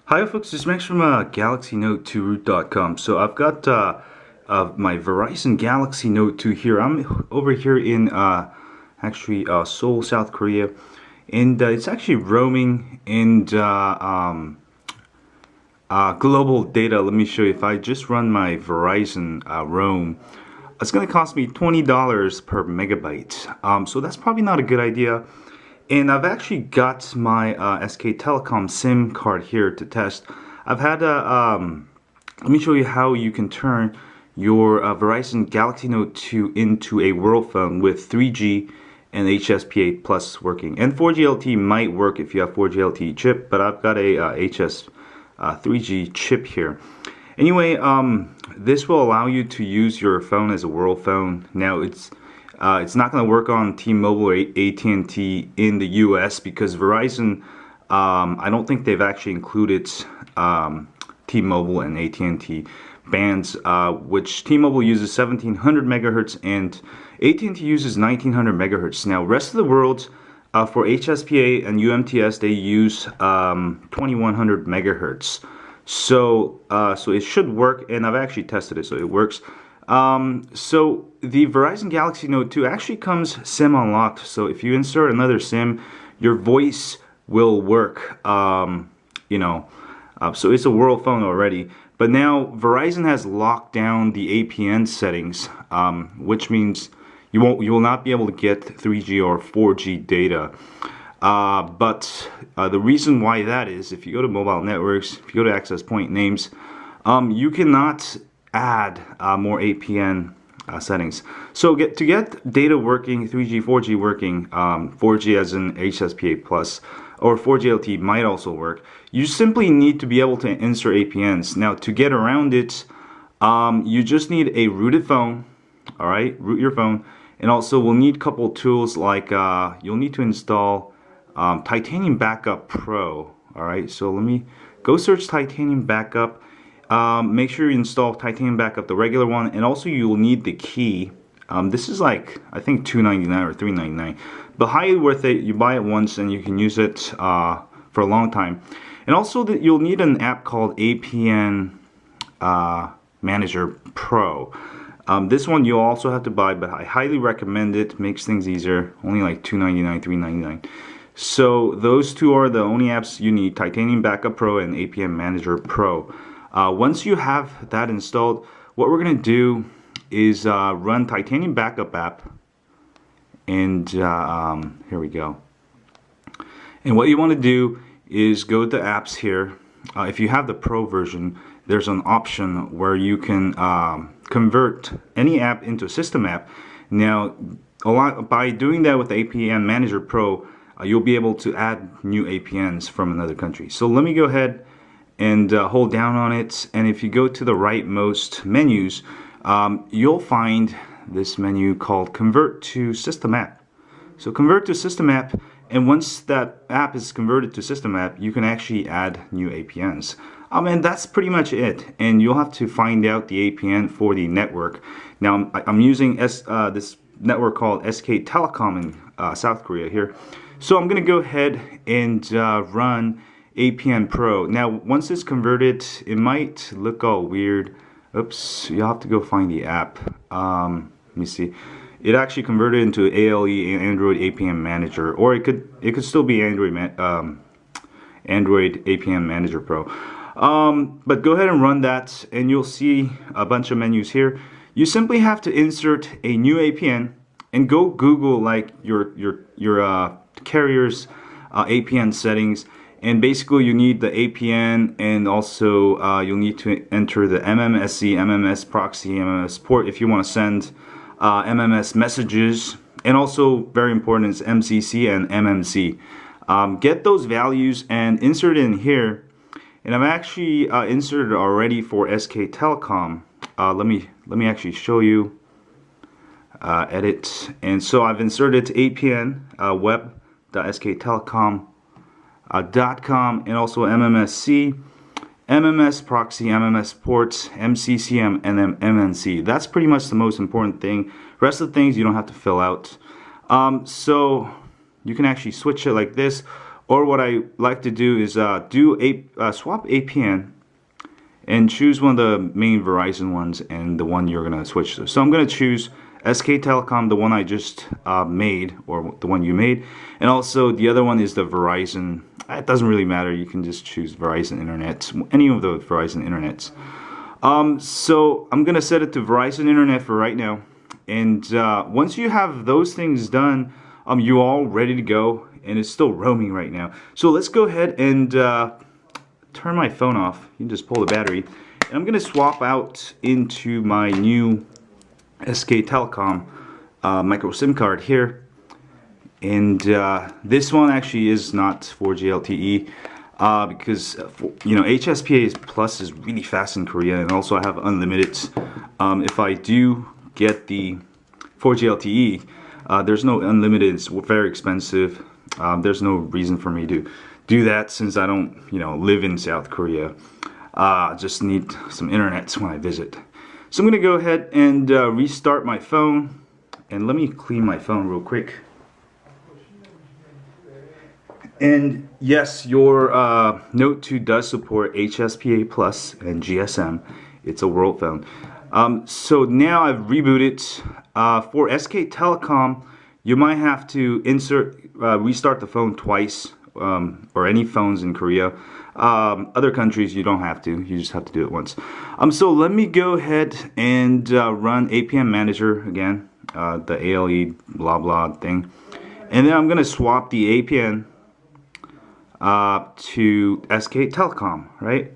Hi folks, this is Max from GalaxyNote2root.com. So I've got my Verizon Galaxy Note 2 here. I'm over here in Seoul, South Korea, and it's actually roaming in global data. Let me show you. If I just run my Verizon roam, it's going to cost me $20 per megabyte. So that's probably not a good idea. And I've actually got my SK Telecom SIM card here to test. I've had let me show you how you can turn your Verizon Galaxy Note 2 into a world phone with 3G and HSPA Plus working. And 4G LTE might work if you have 4G LTE chip, but I've got a 3G chip here. Anyway, this will allow you to use your phone as a world phone. Now it's not going to work on T-Mobile or AT&T in the US because Verizon, I don't think they've actually included T-Mobile and AT&T bands, which T-Mobile uses 1700 megahertz and AT&T uses 1900 megahertz. Now, rest of the world, for HSPA and UMTS, they use 2100 megahertz. So it should work, and I've actually tested it, so it works. So the Verizon Galaxy Note 2 actually comes SIM unlocked. So if you insert another SIM, your voice will work. So it's a world phone already. But now Verizon has locked down the APN settings, which means you will not be able to get 3G or 4G data. But the reason why that is, if you go to mobile networks, if you go to access point names, you cannot add more APN settings. So to get data working, 3G, 4G working, 4G as in HSPA Plus, or 4G LTE might also work. You simply need to be able to insert APNs. Now, to get around it, you just need a rooted phone. All right, root your phone, and also we'll need a couple tools like you'll need to install Titanium Backup Pro. All right, so let me go search Titanium Backup. Make sure you install Titanium Backup, the regular one, and also you will need the key. This is like, I think $2.99 or $3.99, but highly worth it. You buy it once and you can use it for a long time. And also you'll need an app called APM Manager Pro. This one you'll also have to buy, but I highly recommend it. Makes things easier. Only like $2.99, $3.99. So those two are the only apps you need: Titanium Backup Pro and APM Manager Pro. Once you have that installed, what we're going to do is run Titanium Backup app, and here we go. And what you want to do is go to apps here. If you have the Pro version, there's an option where you can convert any app into a system app. Now, by doing that with the APM Manager Pro, you'll be able to add new APNs from another country. So let me go ahead and hold down on it, and if you go to the rightmost menus, you'll find this menu called Convert to System App. So convert to System App, and once that app is converted to System App, you can actually add new APNs. And that's pretty much it, and you'll have to find out the APN for the network. Now I'm using this network called SK Telecom in South Korea here. So I'm gonna go ahead and run APM Pro. Now, once it's converted, it might look all weird. Oops, you'll have to go find the app. Let me see. It actually converted into ALE, Android APM Manager, or it could still be Android APM Manager Pro. But go ahead and run that, and you'll see a bunch of menus here. You simply have to insert a new APN and go Google like your carrier's APN settings. And basically you need the APN, and also you'll need to enter the MMSC, MMS proxy, MMS port if you want to send MMS messages. And also very important is MCC and MMC. Get those values and insert it in here. And I've actually inserted already for SK Telecom. Let me actually show you. Edit, and so I've inserted APN web.sktelecom.com and also MMSC, MMS proxy, MMS ports, MCCM, and then MNC. That's pretty much the most important thing. Rest of the things you don't have to fill out. So you can actually switch it like this, Or what I like to do is swap APN and choose one of the main Verizon ones and the one you're gonna switch to. So I'm gonna choose SK Telecom, the one I just made, or the one you made, and also the other one is the Verizon. It doesn't really matter, you can just choose Verizon Internet, any of the Verizon Internets. So I'm gonna set it to Verizon Internet for right now, and once you have those things done, you're all ready to go, and it's still roaming right now. So let's go ahead and turn my phone off. You can just pull the battery, and I'm gonna swap out into my new SK Telecom micro SIM card here, and this one actually is not 4G LTE because HSPA Plus is really fast in Korea, and also I have unlimited. If I do get the 4G LTE, there's no unlimited. It's very expensive. There's no reason for me to do that since I don't, live in South Korea. Just need some internet when I visit. So I'm gonna go ahead and restart my phone, and let me clean my phone real quick. And yes, your Note 2 does support HSPA Plus and GSM. It's a world phone. So now I've rebooted. For SK Telecom, you might have to restart the phone twice, or any phones in Korea. Other countries you don't have to, you just have to do it once. So let me go ahead and run APM Manager again, the ALE blah blah thing, and then I'm gonna swap the APN to SK Telecom, right?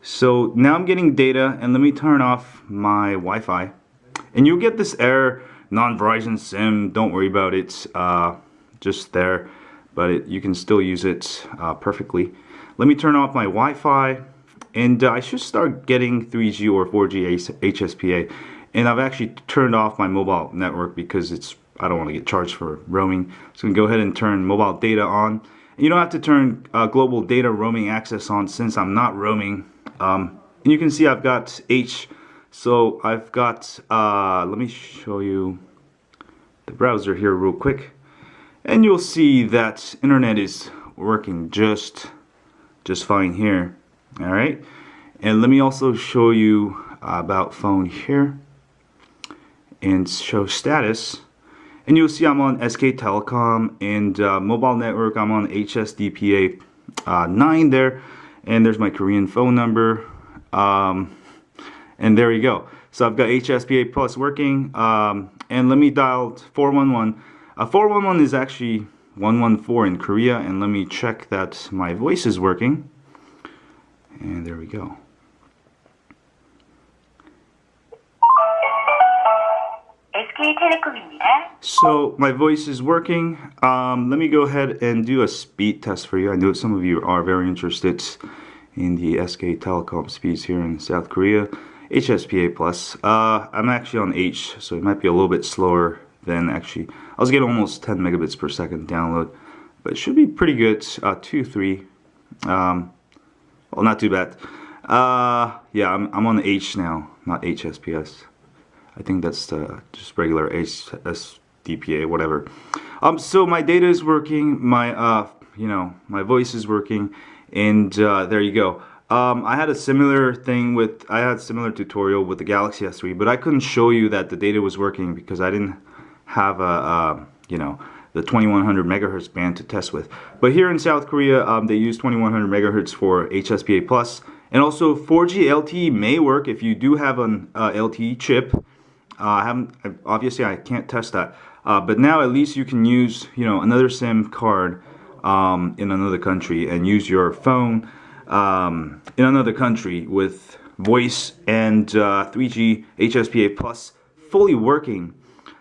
So now I'm getting data, and let me turn off my Wi-Fi, and you'll get this error, non-Verizon SIM, don't worry about it, just there, but you can still use it perfectly. Let me turn off my Wi-Fi, and I should start getting 3G or 4G HSPA, and I've actually turned off my mobile network because I don't want to get charged for roaming. So I'm going to go ahead and turn mobile data on. And you don't have to turn global data roaming access on since I'm not roaming. And you can see I've got H. So I've got, let me show you the browser here real quick. And you'll see that internet is working just fine here. All right. And let me also show you about phone here and show status. And you'll see I'm on SK Telecom, and mobile network I'm on HSDPA 9 there, and there's my Korean phone number, and there you go. So I've got HSPA Plus working, and let me dial 411. 411 is actually 114 in Korea, and let me check that my voice is working, and there we go. So my voice is working. Let me go ahead and do a speed test for you. I know some of you are very interested in the SK Telecom speeds here in South Korea. HSPA Plus. I'm actually on H, so it might be a little bit slower than actually. I was getting almost 10 megabits per second download, but it should be pretty good. 2, 3. Well, not too bad. Yeah, I'm on H now, not HSPS. I think that's just regular HSDPA, whatever. So my data is working, my my voice is working, and there you go. I had a similar tutorial with the Galaxy S3, but I couldn't show you that the data was working because I didn't have the 2100 megahertz band to test with. But here in South Korea, they use 2100 megahertz for HSPA Plus, and also 4G LTE may work if you do have an LTE chip. Obviously I can't test that, but now at least you can use another SIM card in another country and use your phone in another country with voice and 3G HSPA Plus fully working.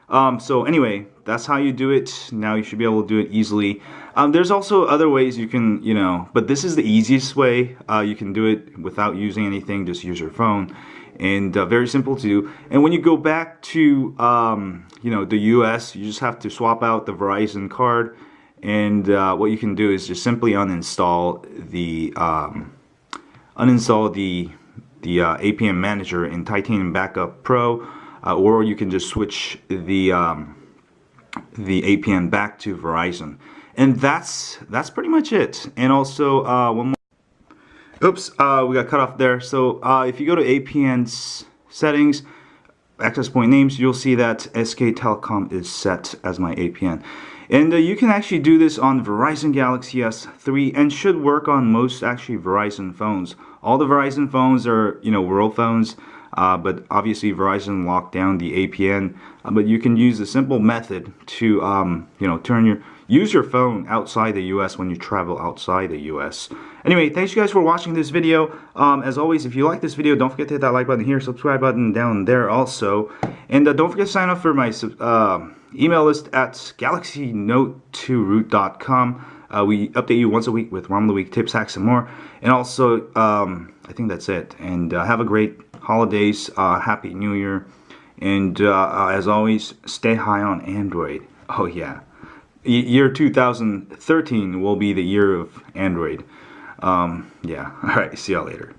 So anyway, that's how you do it. Now you should be able to do it easily. There's also other ways you can, but this is the easiest way. You can do it without using anything, just use your phone. And very simple to do. And when you go back to the US, you just have to swap out the Verizon card, and what you can do is just simply uninstall the APM Manager in Titanium Backup Pro, or you can just switch the APN back to Verizon. And that's pretty much it. And also one more. Oops, we got cut off there. So if you go to APN's settings, access point names, you'll see that SK Telecom is set as my APN. And you can actually do this on Verizon Galaxy S3 and should work on most actually Verizon phones. All the Verizon phones are, you know, world phones, but obviously Verizon locked down the APN. But you can use a simple method to, you know, use your phone outside the US when you travel outside the US. Anyway, thanks you guys for watching this video. As always, if you like this video, don't forget to hit that like button here, subscribe button down there also. And don't forget to sign up for my email list at galaxynote2root.com. We update you once a week with ROM of the week, tips, hacks, and more. And also, I think that's it. And have a great holidays, Happy New Year. And as always, stay high on Android. Oh yeah. Year 2013 will be the year of Android. Yeah. Alright, see y'all later.